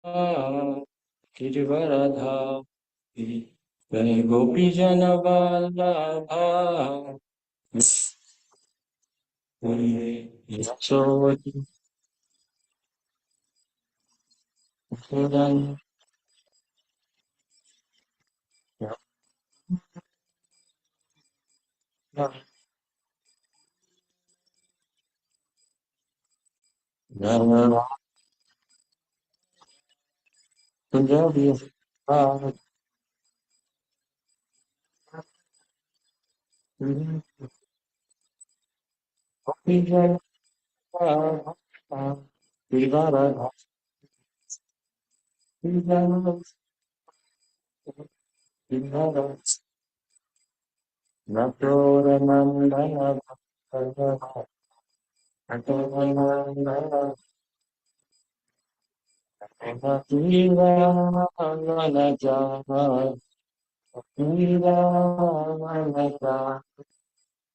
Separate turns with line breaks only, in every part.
Girivaradha Jai Gopi Jana Vallabha Yasodhi Sudan Punjabi Gopi Jana Vallabha Girivaradha Girivaradha Natoranandana Natoranandana Natoranandana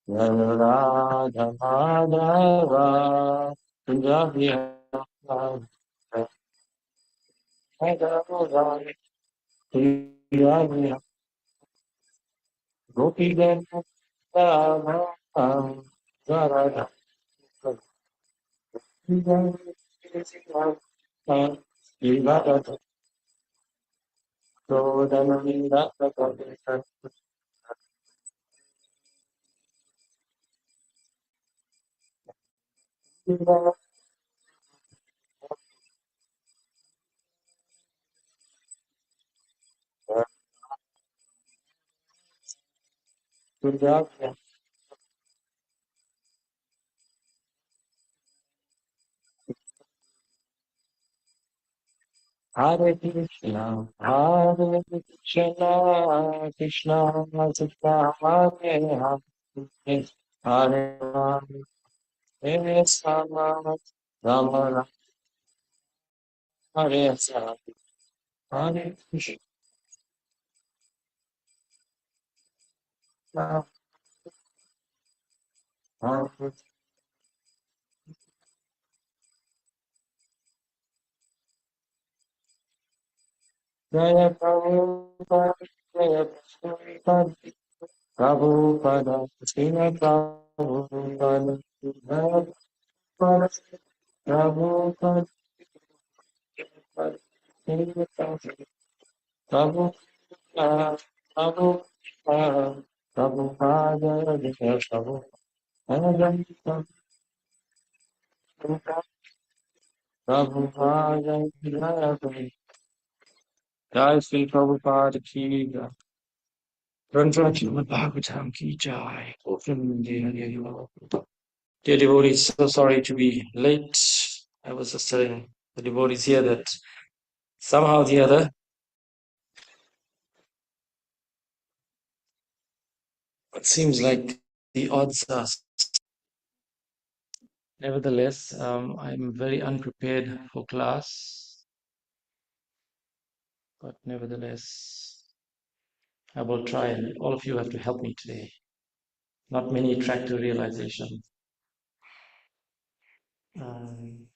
Radha Madhava Punjabi Punjabi Gopi Radha Radha Radha Hare Krishna, Krishna Krishna, Hare Hare, Hare Rama, Hare Rama, Rama Rama, Hare Hare, Hare Krishna, Hare Jaya Prabhupada, Jaya Prabhupada, Prabhupada, Srila Prabhupada, Jaya Prabhupada, Prabhupada, Prabhupada, Prabhupada, Prabhupada, Prabhupada, Jaya Prabhupada, Prabhupada, Jaya Jai Sri Prabhupada ki jai. Ranjana Srimad Bhagavatam ki jai. Dear devotees, so sorry to be late. I was just telling the devotees here that somehow or the other, it seems like the odds are. Nevertheless, I'm very unprepared for class, but nevertheless, I will try, and all of you have to help me today. Not many track to realization. Um,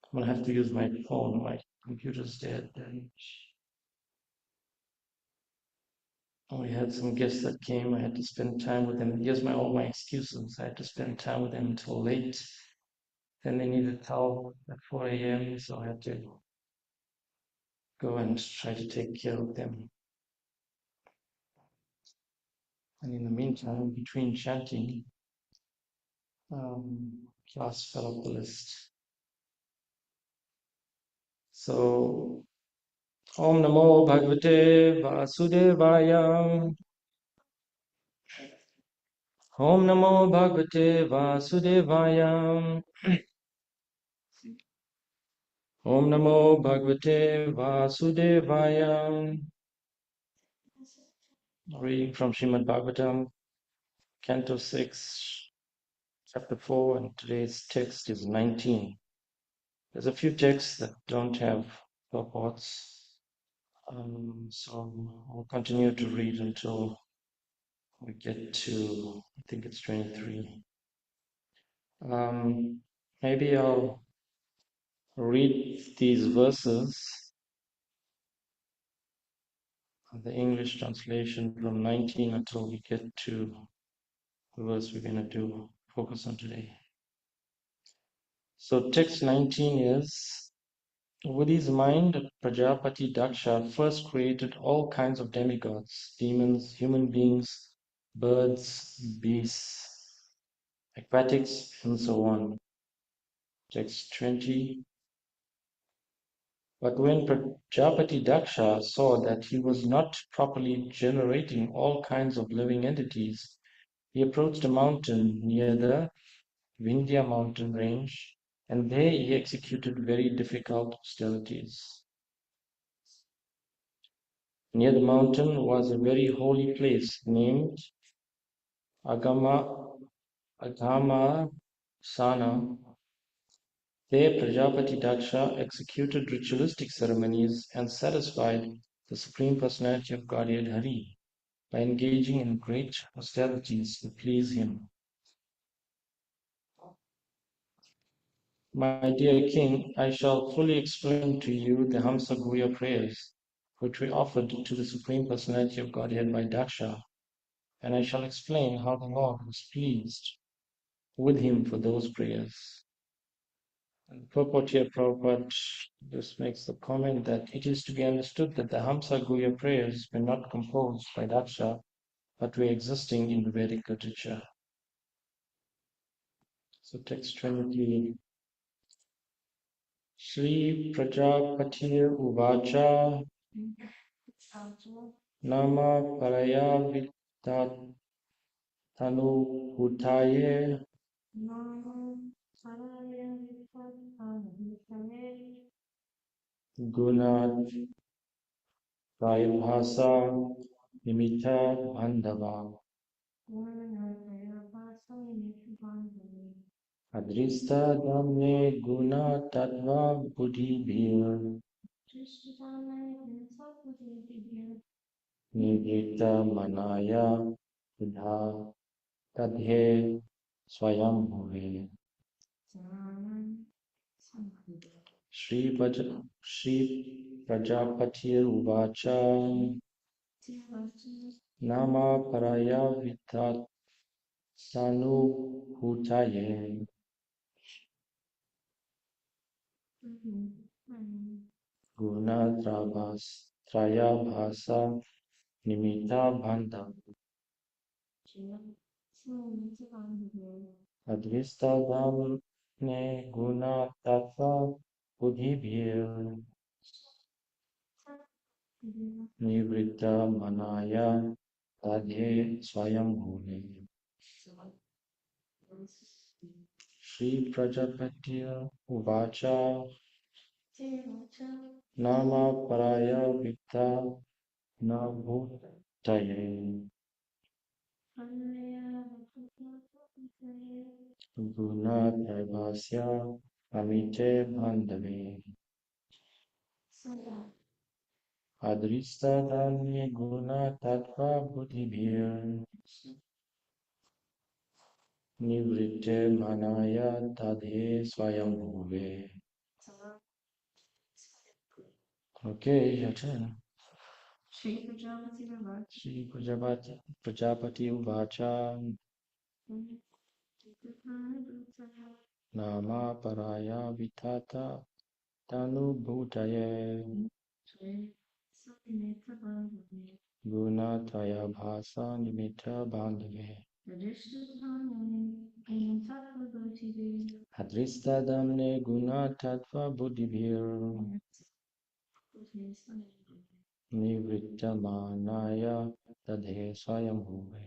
I'm gonna have to use my phone. My computer's dead. And we had some guests that came. I had to spend time with them. Here's all my excuses. I had to spend time with them until late. Then they needed help at 4 a.m., so I had to go and try to take care of them. And in the meantime, between chanting, class fell off the list. So, Om Namo Bhagavate Vasudevaya. Om Namo Bhagavate Vasudevaya. Om Namo Bhagavate Vasudevaya. Reading from Srimad Bhagavatam, Canto 6, Chapter 4, and today's text is 19. There's a few texts that don't have purports, so I'll continue to read until we get to, I think it's 23. Maybe I'll read these verses, the English translation from 19 until we get to the verse we're going to focus on today. So text 19 is, with his mind, Prajapati Daksha first created all kinds of demigods, demons, human beings, birds, beasts, aquatics, and so on. Text 20. But when Prajapati Daksha saw that he was not properly generating all kinds of living entities, he approached a mountain near the Vindhya mountain range, and there he executed very difficult austerities. Near the mountain was a very holy place named Agama Sana. There Prajapati Daksha executed ritualistic ceremonies and satisfied the Supreme Personality of Godhead Hari by engaging in great austerities to please him. My dear king, I shall fully explain to you the Hamsa-Guhya prayers, which we offered to the Supreme Personality of Godhead by Daksha, and I shall explain how the Lord was pleased with him for those prayers. And purport here, Prabhupada just makes the comment that it is to be understood that the Hamsa-Guhya prayers were not composed by Daksha, but were existing in the Vedic literature. So text 20. Shri Prajapatir Uvacha Nama Paraya Tanu Bhutaye Gunat Vaibhasa Nimita Bandhava Adrista Damne Guna Tattva Buddhi Bhir Nibrita Manaya Buddha Tadhe Swayam Bhuve Shri Prajapatir Uvacha Nama Paraya Vitat Sanu Bhutaye Guna Traya Bhasa Nimita Bhanda Advista Ne Guna Tattva Buddhi Bhir Nivrita Manaya Tadhe Swayam Bhune Shri Prajapati Uvacha Nama Paraya Vitta Na Bhutaye Guna Prabhasya Amite Bandhave Adrista Dani Guna Tattva Buddhibhir Nivrite Manaya Tadhe Swayam Bhuve. Okay, your turn. Shri Prajapati Uvacha Nama Paraya Vitata Tanu Bhutaye Guna Traya Bhasa Nimita Bandhave Hadrista Damne Guna Tattva Buddhibhir Nivritta Manaya Tadhe Swayam Bhuve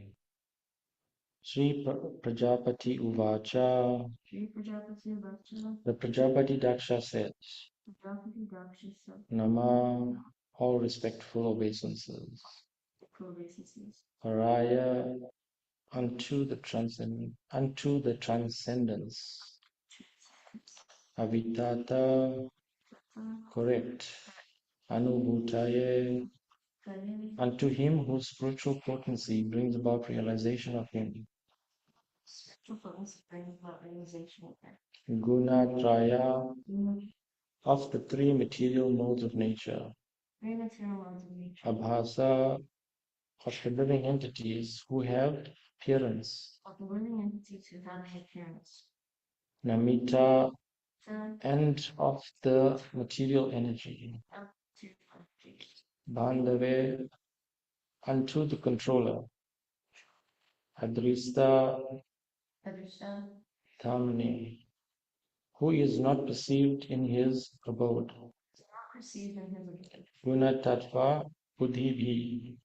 Shri Prajapati Uvacha The Prajapati Daksha said, Nama, all respectful obeisances. Paraya, unto the transcendence. Avitata, correct. Anubhutaye, unto him whose spiritual potency brings about realization of him. Gunatraya of the three material modes of nature. Abhasa of the living entities who have appearance. Namita and of the material energy. Bandhave unto the controller. Adrista Dhamani, who is not perceived in his abode. Guna Tattva Buddhi,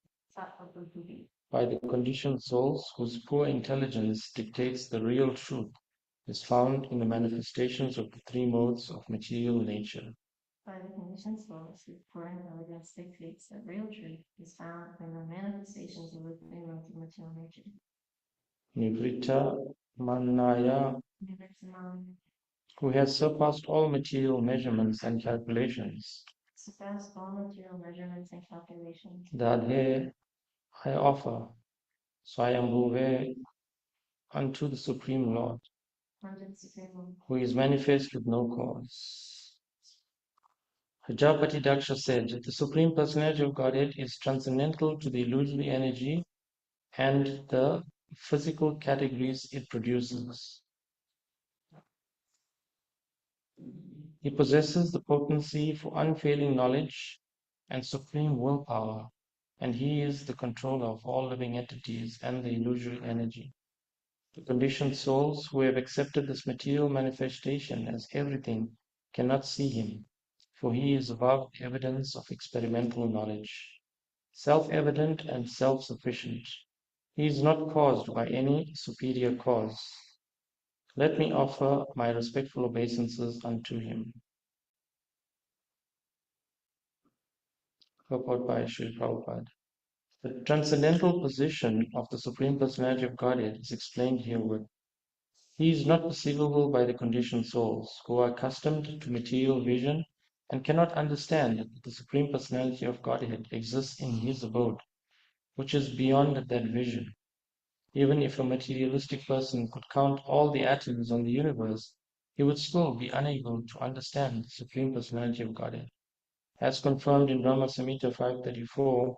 by the conditioned souls whose poor intelligence dictates the real truth, is found in the manifestations of the three modes of material nature. By the conditioned souls whose poor intelligence dictates the real truth is found in the manifestations of the three modes of material nature. Nivritta Manaya, who has surpassed all material measurements and calculations. Surpassed all material measurements and calculations. Dadhe, I offer Swayambhuve unto the Supreme Lord, who is manifest with no cause. Prajapati Daksha said, the Supreme Personality of Godhead is transcendental to the illusory energy and the physical categories it produces. He possesses the potency for unfailing knowledge and supreme willpower, and he is the controller of all living entities and the illusory energy. The conditioned souls who have accepted this material manifestation as everything cannot see him, for he is above evidence of experimental knowledge, self-evident and self-sufficient. He is not caused by any superior cause. Let me offer my respectful obeisances unto him. Purport by Sri Prabhupada. The transcendental position of the Supreme Personality of Godhead is explained herewith. He is not perceivable by the conditioned souls, who are accustomed to material vision and cannot understand that the Supreme Personality of Godhead exists in his abode, which is beyond that vision. Even if a materialistic person could count all the atoms on the universe, he would still be unable to understand the Supreme Personality of Godhead. As confirmed in Brahma Samhita 534,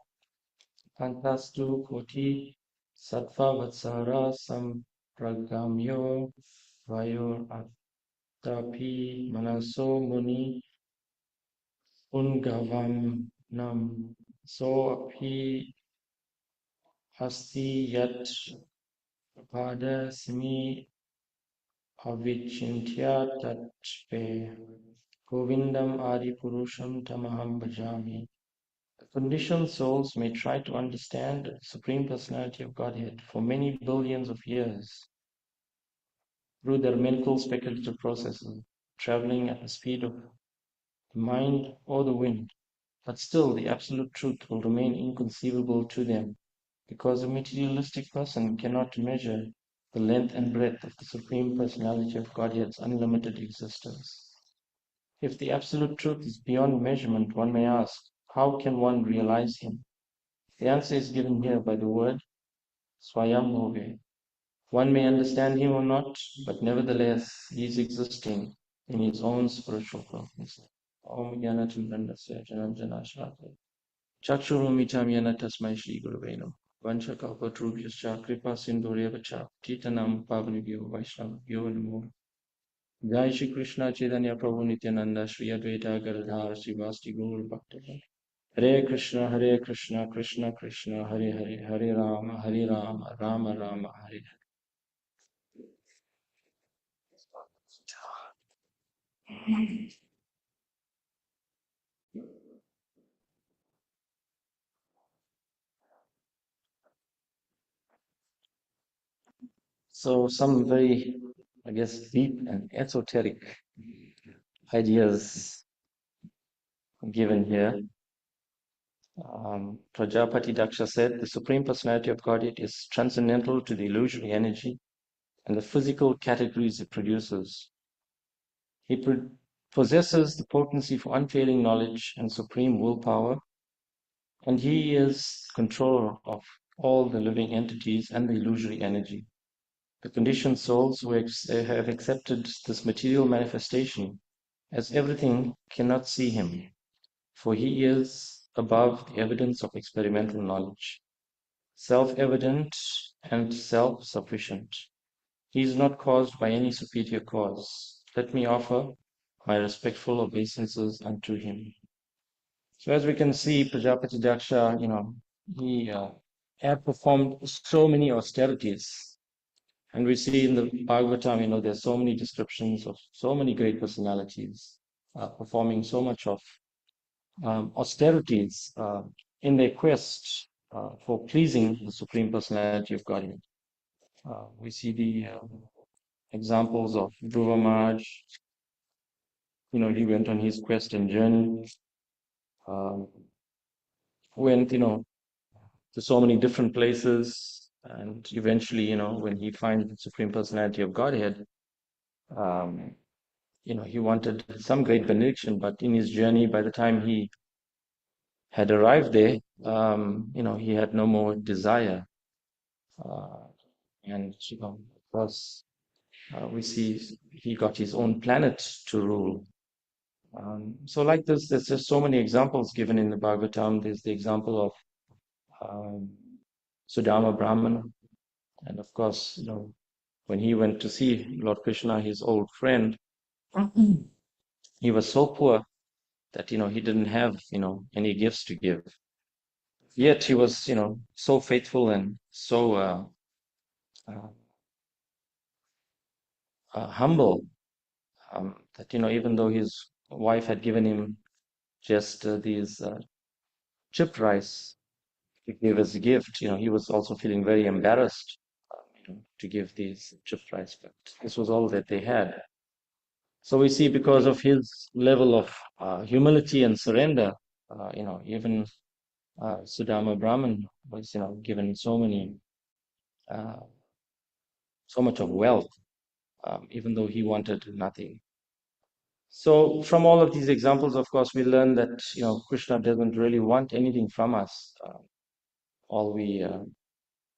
Pantastu Koti Sattva Vatsara Sampragamyo Vayor Attapi Manaso Muni Ungavam Nam So Api Hasti Yat Pada Simi Avichintya Tatpe Govindam Adi Purusham Tamaham Bhajami. Conditioned souls may try to understand the Supreme Personality of Godhead for many billions of years through their mental speculative processes, traveling at the speed of the mind or the wind, but still the absolute truth will remain inconceivable to them, because a materialistic person cannot measure the length and breadth of the Supreme Personality of Godhead's unlimited existence. If the absolute truth is beyond measurement, one may ask, how can one realize him? The answer is given here by the word Swayambhuve. One may understand him or not, but nevertheless he is existing in his own spiritual purpose. Om Yanatundandasya Janam Janashrate. Chakshurumitam Yana Tasmai Shri Guruveno. Vanchakalpatrubhyascha Kripa Sindhurevacha Titanam Pavanibhyo Vaishnavabhyo Namo. Jai Shri Krishna Chaitanya Prabhu Nityananda Shri Advaita Gadadhar Srivasti Gaur Bhakta. Hare Krishna, Krishna Krishna, Hare Hare, Hare Rama, Rama Rama, Hare. So some very, I guess, deep and esoteric ideas given here. Prajapati Daksha said, the Supreme Personality of Godhead is transcendental to the illusory energy and the physical categories it produces. He possesses the potency for unfailing knowledge and supreme willpower, and he is controller of all the living entities and the illusory energy. the conditioned souls who have accepted this material manifestation as everything cannot see him, for he is above the evidence of experimental knowledge, self-evident and self-sufficient. He is not caused by any superior cause. Let me offer my respectful obeisances unto him. So as we can see, Prajapati Daksha, he had performed so many austerities. And we see in the Bhagavatam, there's so many descriptions of so many great personalities performing so much of austerities in their quest for pleasing the Supreme Personality of Godhead. We see the examples of Dhruva Maharaj. He went on his quest and journey, um, went, to so many different places, and eventually, when he finds the Supreme Personality of Godhead, um, he wanted some great benediction, but in his journey, by the time he had arrived there, he had no more desire. And, of course, we see he got his own planet to rule. So like this, there's just so many examples given in the Bhagavatam. There's the example of Sudama Brahmana. And of course, when he went to see Lord Krishna, his old friend, he was so poor that, he didn't have, any gifts to give. Yet he was, so faithful and so uh, humble that, even though his wife had given him just these chipped rice to give as a gift, he was also feeling very embarrassed, to give these chipped rice, but this was all that they had. So we see because of his level of humility and surrender, even Sudama Brahman was, given so much of wealth, even though he wanted nothing. So from all of these examples, of course, we learn that, Krishna doesn't really want anything from us. All he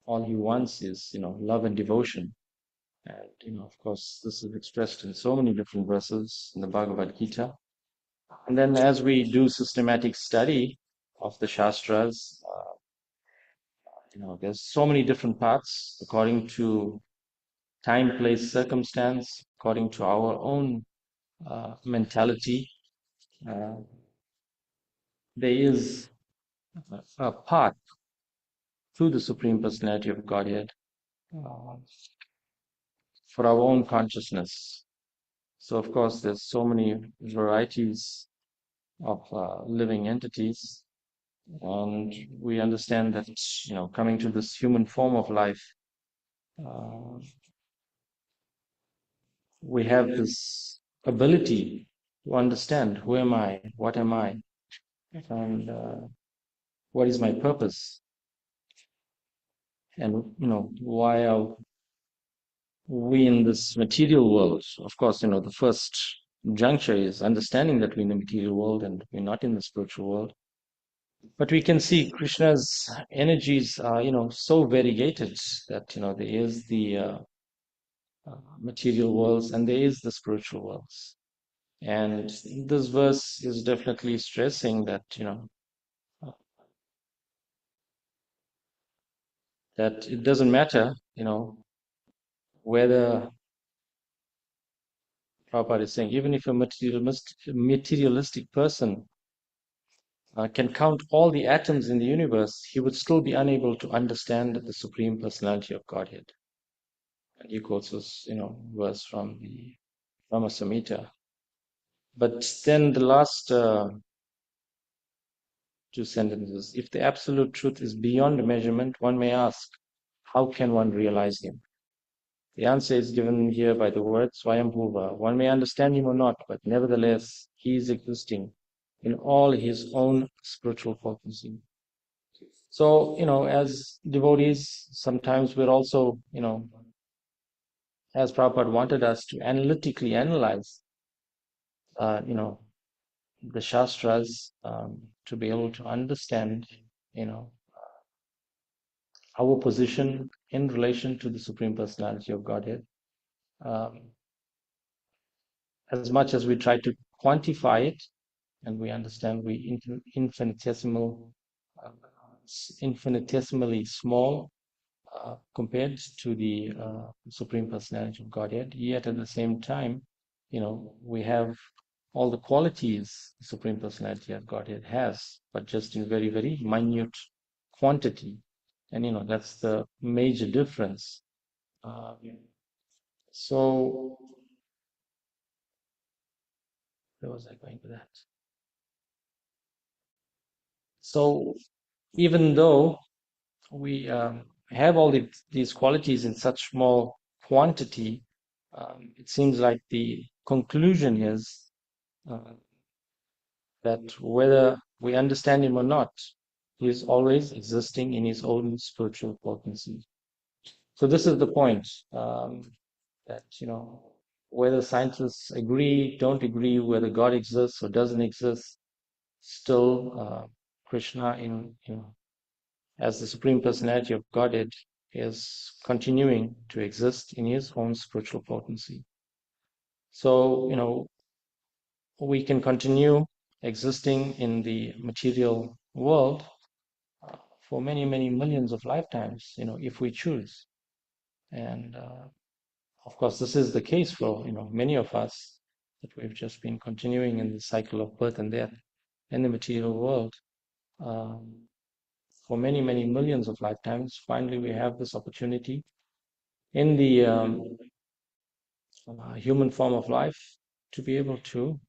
wants is, love and devotion. And, of course, this is expressed in so many different verses in the Bhagavad Gita. And then as we do systematic study of the Shastras, there's so many different paths according to time, place, circumstance, according to our own mentality. There is a path to the Supreme Personality of Godhead uh, for our own consciousness. So, of course, there's so many varieties of living entities, and we understand that, coming to this human form of life, uh, we have this ability to understand who am I, what am I, and what is my purpose, and why are we in this material world. Of course, the first juncture is understanding that we're in the material world and we're not in the spiritual world. But we can see Krishna's energies are, so variegated that, there is the material worlds and there is the spiritual worlds. And this verse is definitely stressing that, that it doesn't matter, whether Prabhupada is saying, even if a materialistic person can count all the atoms in the universe, he would still be unable to understand the Supreme Personality of Godhead. And he quotes this, verse from the Brahma Samhita. But then the last two sentences, if the absolute truth is beyond measurement, one may ask, how can one realize him? The answer is given here by the word Swayambhuva. One may understand him or not, but nevertheless, he is existing in all his own spiritual potency. So, as devotees, sometimes we're also, as Prabhupada wanted us to analytically analyze, the Shastras, to be able to understand, our position in relation to the Supreme Personality of Godhead. Um, as much as we try to quantify it, and we understand we infinitesimally small compared to the Supreme Personality of Godhead, yet at the same time, we have all the qualities the Supreme Personality of Godhead has, but just in very, very minute quantity. And that's the major difference. So, where was I going with that? So, even though we have all these qualities in such small quantity, it seems like the conclusion is that whether we understand him or not, he is always existing in his own spiritual potency. So this is the point, that whether scientists agree, don't agree, whether God exists or doesn't exist, still Krishna as the Supreme Personality of Godhead is continuing to exist in his own spiritual potency. So we can continue existing in the material world for many, many millions of lifetimes, if we choose. And of course, this is the case for many of us, that we've just been continuing in the cycle of birth and death in the material world for many, many millions of lifetimes. Finally, we have this opportunity in the human form of life to be able to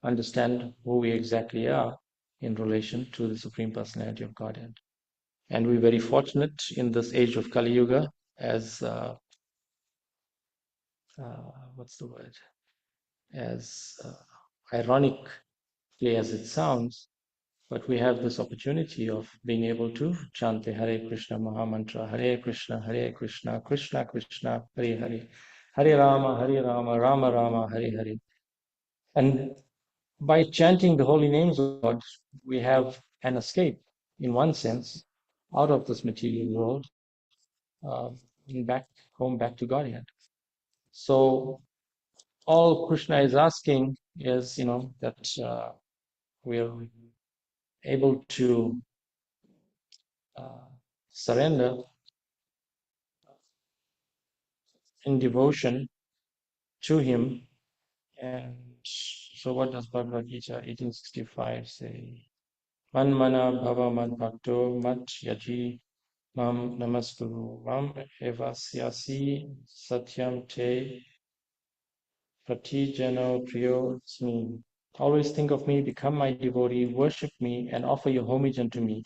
understand who we exactly are in relation to the Supreme Personality of Godhead. And we're very fortunate in this age of Kali Yuga, as what's the word? As ironically as it sounds, but we have this opportunity of being able to chant the Hare Krishna Maha Mantra, Hare Krishna, Krishna Krishna, Hare Hare, Hare Rama, Rama Rama, Hare Hare. And by chanting the holy names of God, we have an escape, in one sense, out of this material world, uh, back home, back to Godhead. So all Krishna is asking is, that we're able to surrender in devotion to Him. And so, what does Bhagavad Gita 1865 say? Man mana bhava mad bhakto mat yaji mam namaskuru mam evasyasi satyam te pratijano priyo sme. Always think of me, become my devotee, worship me, and offer your homage unto me.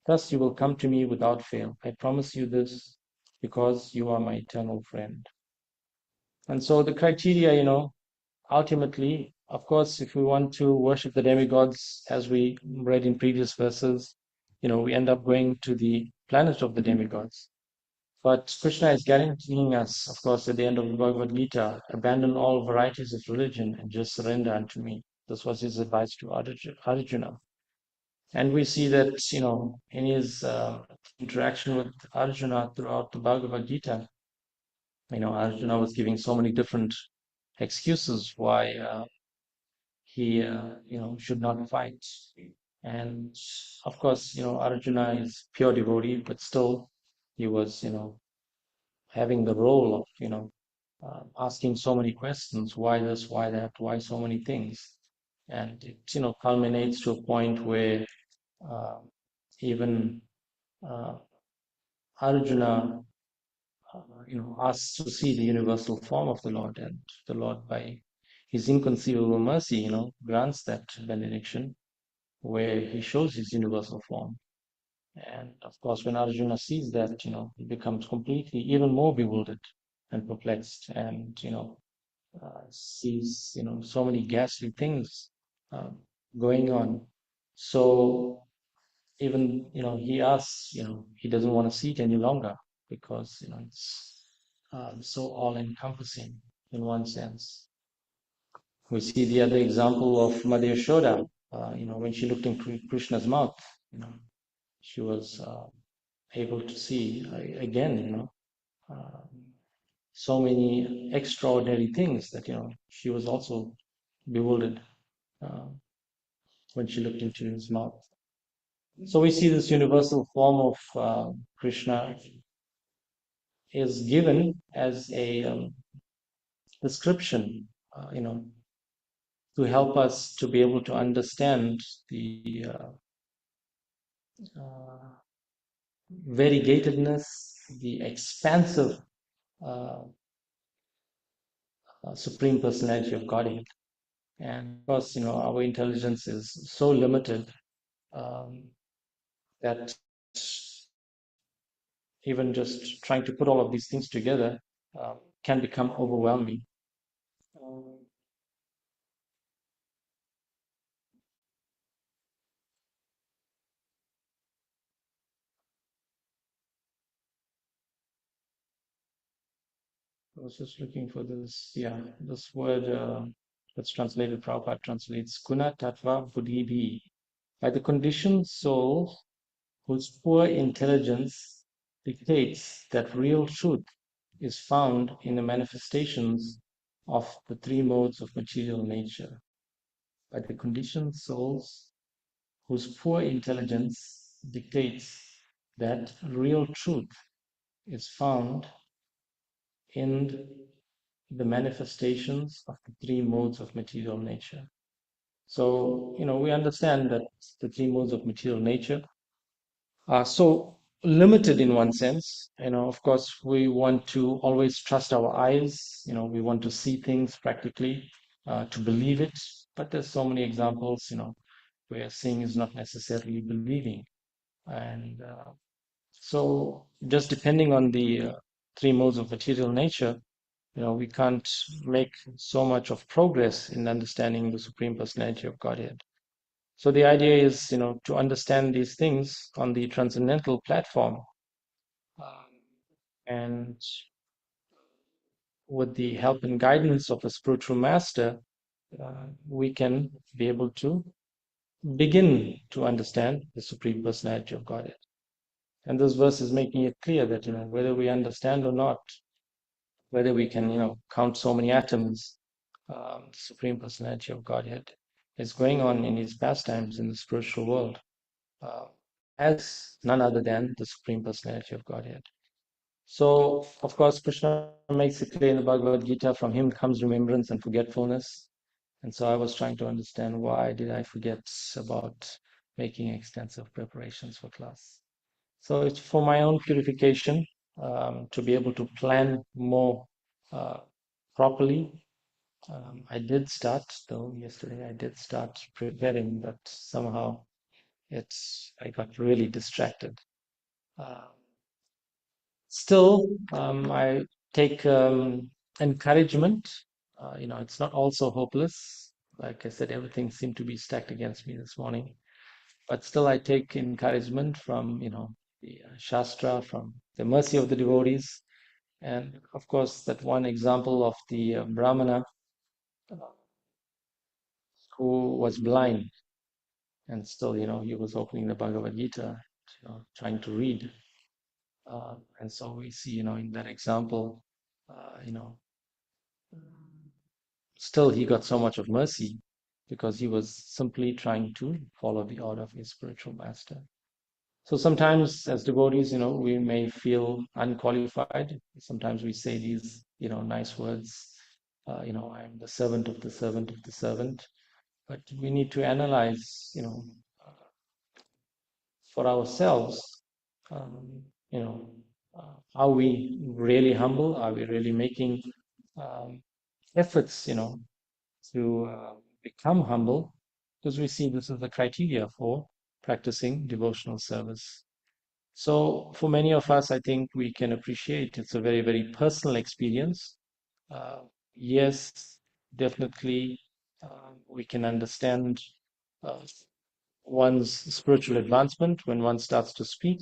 Thus you will come to me without fail. I promise you this because you are my eternal friend. And so the criteria, ultimately, of course, if we want to worship the demigods, as we read in previous verses, we end up going to the planet of the demigods. But Krishna is guaranteeing us, of course, at the end of the Bhagavad Gita, abandon all varieties of religion and just surrender unto me. This was his advice to Arjuna. And we see that, in his interaction with Arjuna throughout the Bhagavad Gita, Arjuna was giving so many different excuses why he, should not fight. And of course, Arjuna is pure devotee, but still he was, having the role of, asking so many questions, why this, why that, why so many things. And it, culminates to a point where uh, even Arjuna, asks to see the universal form of the Lord, and the Lord, by his inconceivable mercy, grants that benediction where he shows his universal form. And of course, when Arjuna sees that, he becomes completely even more bewildered and perplexed, and sees so many ghastly things uh, going on. So even he asks, he doesn't want to see it any longer, because it's so all-encompassing in one sense. We see the other example of Mother Yashoda, when she looked in Krishna's mouth, she was able to see again, so many extraordinary things that she was also bewildered uh, when she looked into his mouth. So we see this universal form of Krishna is given as a description, to help us to be able to understand the uh, variegatedness, the expansive uh, Supreme Personality of Godhead. And of course, our intelligence is so limited um, that even just trying to put all of these things together uh, can become overwhelming. Um, I was just looking for this, yeah, this word that's translated, Prabhupada translates Guna Tattva Buddhi. By the conditioned soul whose poor intelligence dictates that real truth is found in the manifestations of the three modes of material nature. By the conditioned souls whose poor intelligence dictates that real truth is found in the manifestations of the three modes of material nature. So, we understand that the three modes of material nature are so limited in one sense. Of course, we want to always trust our eyes. We want to see things practically, to believe it. But there's so many examples, where seeing is not necessarily believing. And so, just depending on the three modes of material nature, we can't make so much of progress in understanding the Supreme Personality of Godhead. So the idea is, to understand these things on the transcendental platform, um, and with the help and guidance of a spiritual master, we can be able to begin to understand the Supreme Personality of Godhead. And this verse is making it clear that, whether we understand or not, whether we can, count so many atoms, the Supreme Personality of Godhead is going on in his pastimes in the spiritual world, uh, as none other than the Supreme Personality of Godhead. So, of course, Krishna makes it clear in the Bhagavad Gita, from him comes remembrance and forgetfulness. And so I was trying to understand, why did I forget about making extensive preparations for class? So it's for my own purification, to be able to plan more uh, properly. I did start, though, yesterday. I did start preparing, but somehow I got really distracted. Uh, Still, I take encouragement. It's not all so hopeless. Like I said, everything seemed to be stacked against me this morning. But still, I take encouragement from, the Shastra, from the mercy of the devotees. And of course, that one example of the Brahmana uh, who was blind, and still, he was opening the Bhagavad Gita, trying to read. And so we see, in that example, still he got so much of mercy because he was simply trying to follow the order of his spiritual master. So sometimes, as devotees, we may feel unqualified. Sometimes we say these, nice words, I'm the servant of the servant of the servant. But we need to analyze, for ourselves, um, you know, are we really humble? Are we really making um, efforts, to become humble? Because we see this is the criteria for practicing devotional service. So, for many of us, I think we can appreciate it's a very, very personal experience. Uh, yes, definitely, we can understand uh, one's spiritual advancement when one starts to speak.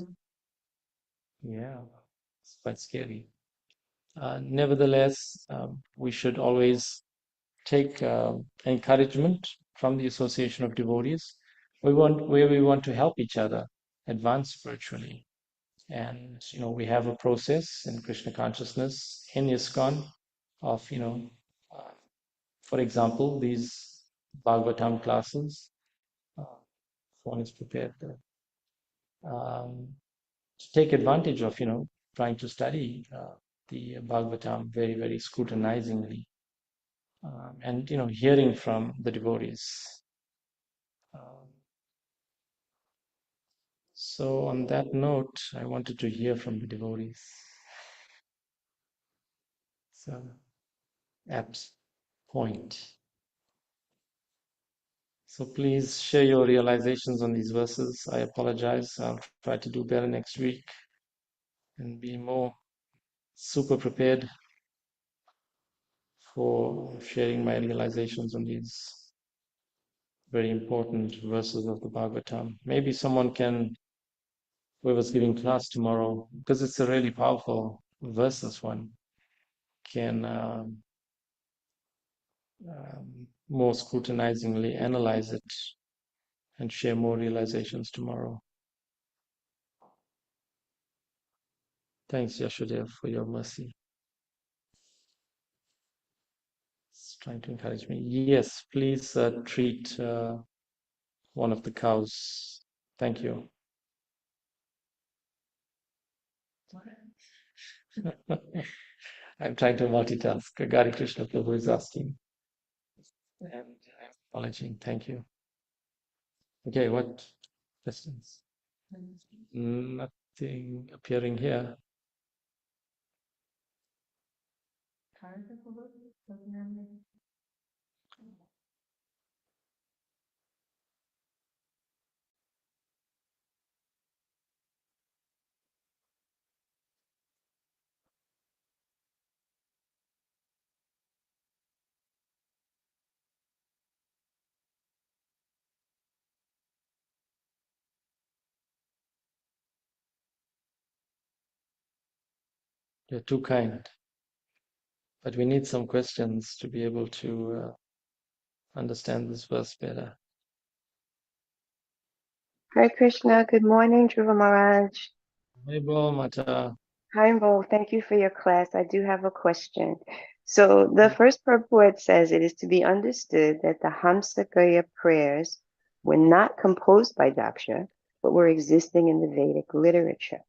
Yeah, it's quite scary. Nevertheless, we should always take encouragement from the association of devotees. Where we want to help each other advance spiritually. And, we have a process in Krishna consciousness in ISKCON of, uh, for example, these Bhagavatam classes. One is prepared to take advantage of, trying to study the Bhagavatam very, very scrutinizingly, and, hearing from the devotees. Um, so on that note, I wanted to hear from the devotees. So, apt point. So please share your realizations on these verses. I apologize. I'll try to do better next week and be more super prepared for sharing my realizations on these very important verses of the Bhagavatam. Maybe someone can, whoever's giving class tomorrow, because it's a really powerful verse, this one, can more scrutinizingly analyze it and share more realizations tomorrow. Thanks, Yashodev, for your mercy. It's trying to encourage me. Yes, please treat one of the cows. Thank you. I'm trying to multitask. Gari Krishna Prabhu is asking. And I'm acknowledging. Thank you. Okay, what questions? Nothing appearing here. You're too kind. But we need some questions to be able to understand this verse better.
Hare Krishna, good morning, Dhruva Maharaj.
Haribol Mata.
Hi, Bo. Thank you for your class. I do have a question. So the first purport says it is to be understood that the Hamsa-Guhya prayers were not composed by Daksha, but were existing in the Vedic literature.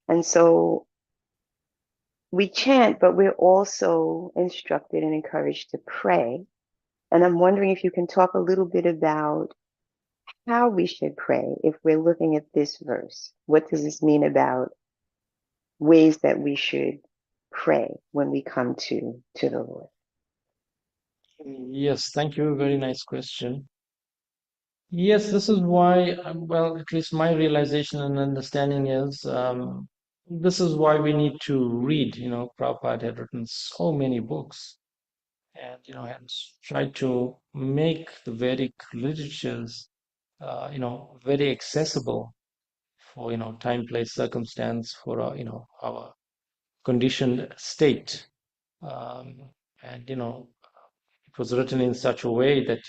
And so we chant, but we're also instructed and encouraged to pray. And I'm wondering if you can talk a little bit about how we should pray if we're looking at this verse. What does this mean about ways that we should pray when we come to the Lord?
Yes, thank you. Very nice question. Yes, this is why, well, at least my realization and understanding is this is why we need to read. Prabhupada had written so many books and, has tried to make the Vedic literatures, very accessible for, time, place, circumstance, for, our conditioned state. Um, and, it was written in such a way that,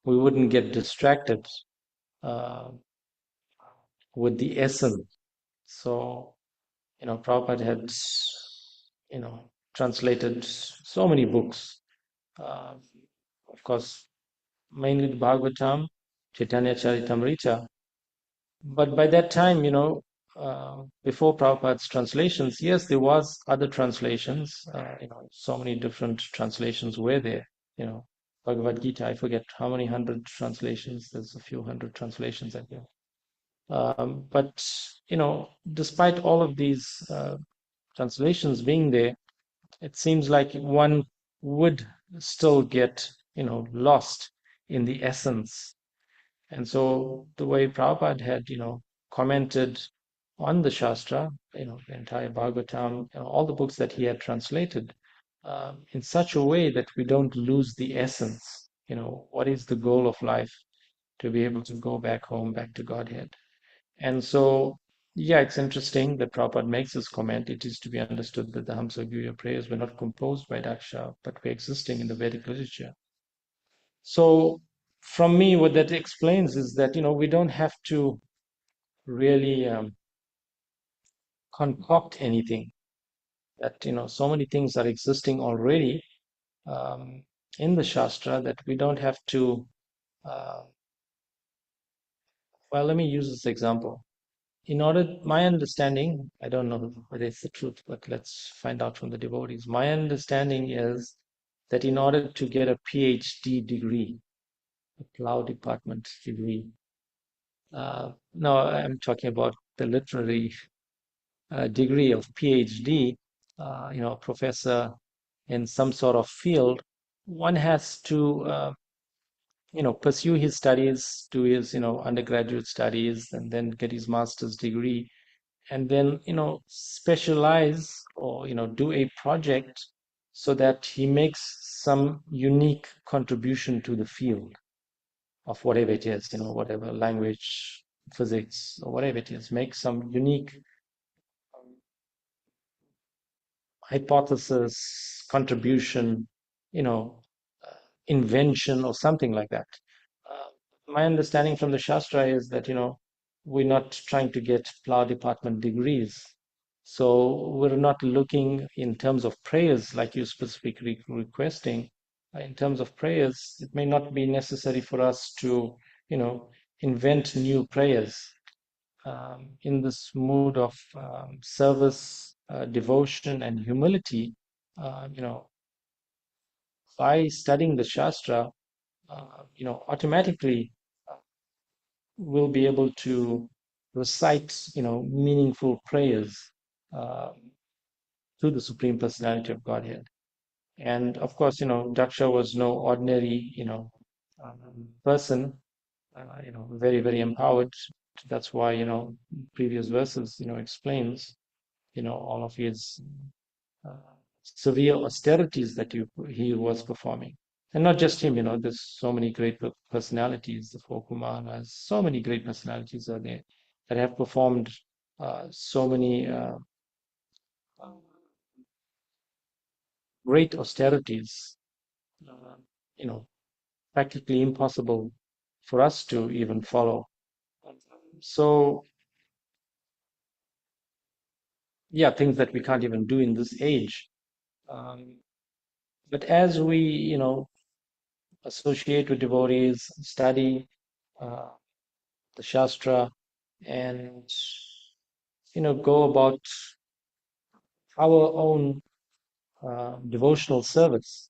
we wouldn't get distracted uh, with the essence. So, Prabhupada had, translated so many books. Uh, of course, mainly the Bhagavatam, Chaitanya Charitamrita. But by that time, before Prabhupada's translations, yes, there was other translations. So many different translations were there. Bhagavad Gita, I forget how many hundred translations. There's a few hundred translations, I think. But despite all of these translations being there, it seems like one would still get lost in the essence. And so the way Prabhupada had commented on the Shastra, the entire Bhagavatam, all the books that he had translated, in such a way that we don't lose the essence. What is the goal of life? To be able to go back home, back to Godhead. And so, yeah, it's interesting that Prabhupada makes this comment. It is to be understood that the Hamsa-Guhya prayers were not composed by Daksha, but were existing in the Vedic literature. So, from me, what that explains is that, we don't have to really concoct anything. That, so many things are existing already in the Shastra that we don't have to. Well, let me use this example. My understanding, I don't know whether it's the truth, but let's find out from the devotees. My understanding is that in order to get a PhD degree, a law department degree, no, I'm talking about the literary degree of PhD, professor in some sort of field, one has to, pursue his studies, do his, undergraduate studies, and then get his master's degree, and then, specialize or, do a project so that he makes some unique contribution to the field of whatever it is, whatever language, physics, or whatever it is, make some unique hypothesis, contribution, you know, invention or something like that. My understanding from the Shastra is that, we're not trying to get flower department degrees. So we're not looking in terms of prayers like you specifically requesting. In terms of prayers, it may not be necessary for us to, invent new prayers. In this mood of service, devotion, and humility, by studying the Shastra, automatically we'll be able to recite, meaningful prayers uh, to the Supreme Personality of Godhead. And of course, Daksha was no ordinary, person, very, very empowered. That's why, previous verses, explains, all of his uh, severe austerities that he was performing. And not just him, there's so many great personalities, the four Kumaras, so many great personalities are there that have performed so many great austerities, uh, you know, practically impossible for us to even follow. So, yeah, things that we can't even do in this age. Um, but as we, associate with devotees, study uh, the Shastra, and go about our own devotional service,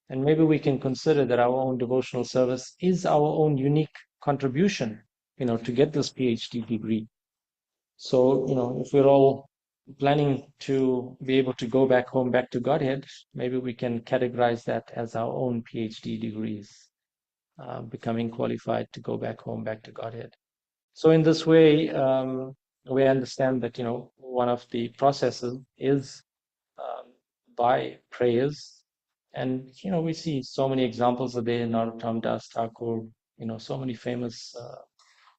and maybe we can consider that our own devotional service is our own unique contribution, to get this PhD degree. So, if we're all planning to be able to go back home, back to Godhead, maybe we can categorize that as our own PhD degrees, becoming qualified to go back home, back to Godhead. So in this way, we understand that, one of the processes is by prayers. And, we see so many examples of there in Narottam Das Thakur, so many famous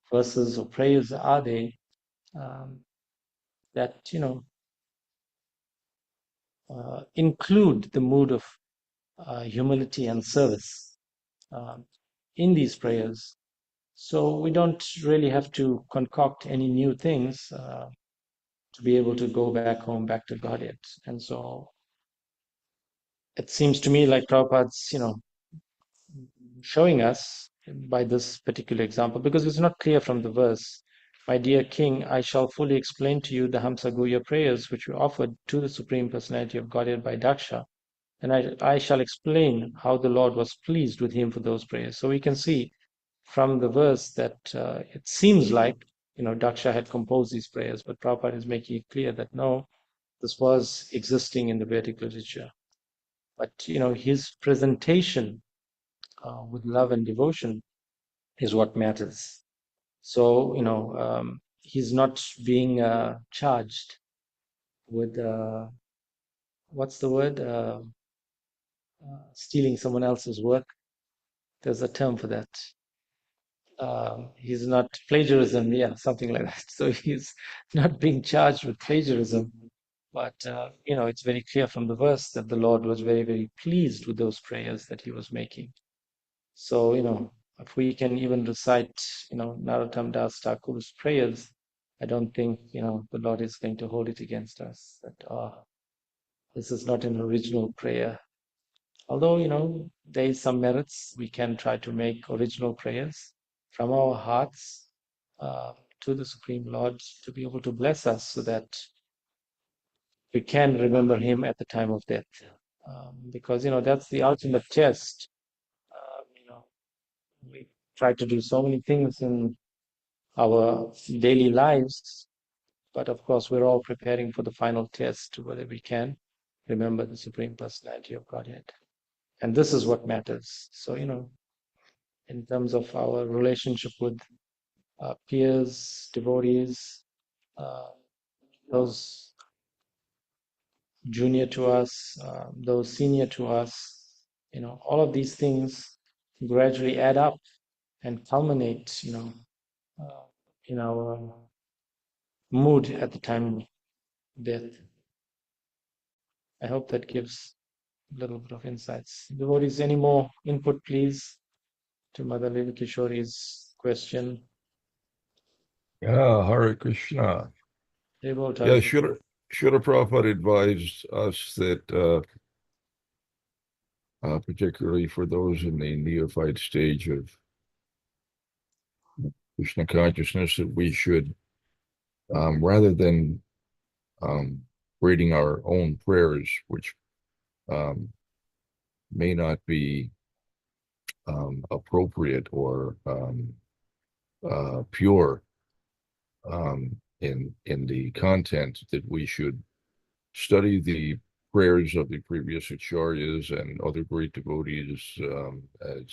verses or prayers are there that, include the mood of humility and service um, in these prayers. So we don't really have to concoct any new things to be able to go back home, back to Godhead. And so it seems to me like Prabhupada's, showing us by this particular example, because it's not clear from the verse. My dear king, I shall fully explain to you the Hamsa-Guhya prayers which were offered to the Supreme Personality of Godhead by Daksha. And I shall explain how the Lord was pleased with him for those prayers. So we can see from the verse that it seems like, Daksha had composed these prayers, but Prabhupada is making it clear that no, this was existing in the Vedic literature. But, his presentation with love and devotion is what matters. So, he's not being charged with, what's the word? Stealing someone else's work. There's a term for that. He's not plagiarism, yeah, something like that. So he's not being charged with plagiarism. But, it's very clear from the verse that the Lord was very, very pleased with those prayers that he was making. So, if we can even recite, Narottam Das Thakur's prayers, I don't think, the Lord is going to hold it against us that this is not an original prayer. Although, there is some merits, we can try to make original prayers from our hearts to the Supreme Lord to be able to bless us so that we can remember Him at the time of death. Because, that's the ultimate test. We try to do so many things in our daily lives, but of course, we're all preparing for the final test, whether we can remember the Supreme Personality of Godhead. And this is what matters. So, in terms of our relationship with peers, devotees, those junior to us, those senior to us, all of these things gradually add up and culminate, in our mood at the time of death. I hope that gives a little bit of insights. Devotees, any more input, please, to Mother Lila Kishori's question?
Yeah, Hare Krishna.
Devota.
Yeah, Srila Prabhupada advised us that, particularly for those in the neophyte stage of Krishna consciousness, that we should, rather than reading our own prayers, which may not be appropriate or pure in the content, that we should study the prayers of the previous acharyas and other great devotees, as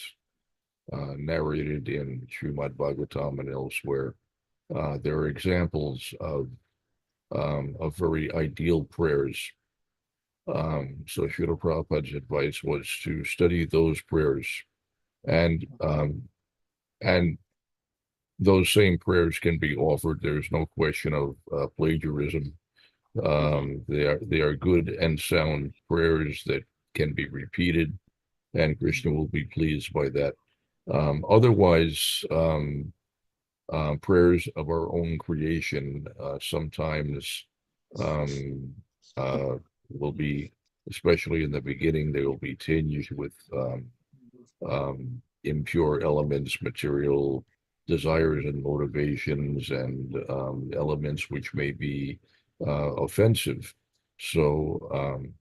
narrated in Srimad Bhagavatam and elsewhere. There are examples of very ideal prayers. So Srila Prabhupada's advice was to study those prayers, and those same prayers can be offered. There's no question of plagiarism. They are good and sound prayers that can be repeated, and Krishna will be pleased by that. Otherwise, prayers of our own creation sometimes will be, especially in the beginning, they will be tinged with impure elements, material desires and motivations, and elements which may be offensive. So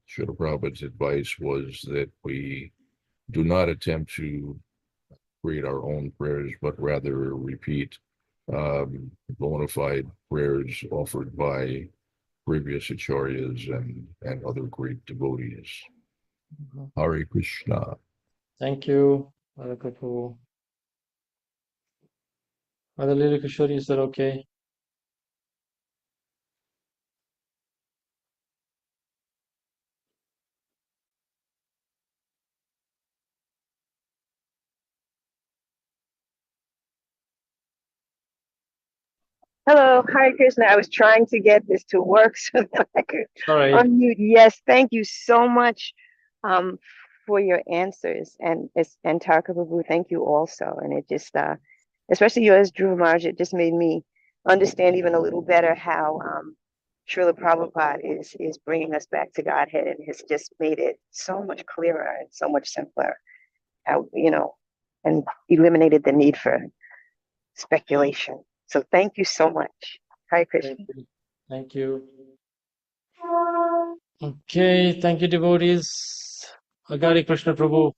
Srila Prabhupada's advice was that we do not attempt to create our own prayers, but rather repeat bona fide prayers offered by previous acharyas and other great devotees. Hare Krishna.
Thank you, Mother Kapoor. Mother Lila Kishori, is that okay?
Hello, Hare Krishna. I was trying to get this to work so that I could
All right.
unmute. Yes, thank you so much um, for your answers. And Tarka Babu, thank you also. And it just, especially yours, Dhruva Maharaj, it just made me understand even a little better how Srila Prabhupada is bringing us back to Godhead, and has just made it so much clearer and so much simpler. How, and eliminated the need for speculation. So thank you so much. Hare Krishna.
Thank you. Okay, thank you, devotees. Agari Krishna Prabhu,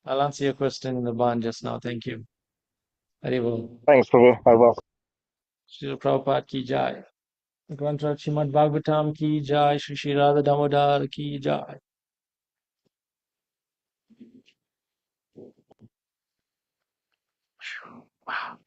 I'll answer your question in the barn just now. Thank you. Haribol.
Thanks, Prabhu. I will.
Srila Prabhupada ki jai. Granth Srimad Bhagavatam ki jai. Shri Shri Radha Damodar ki jai. Wow.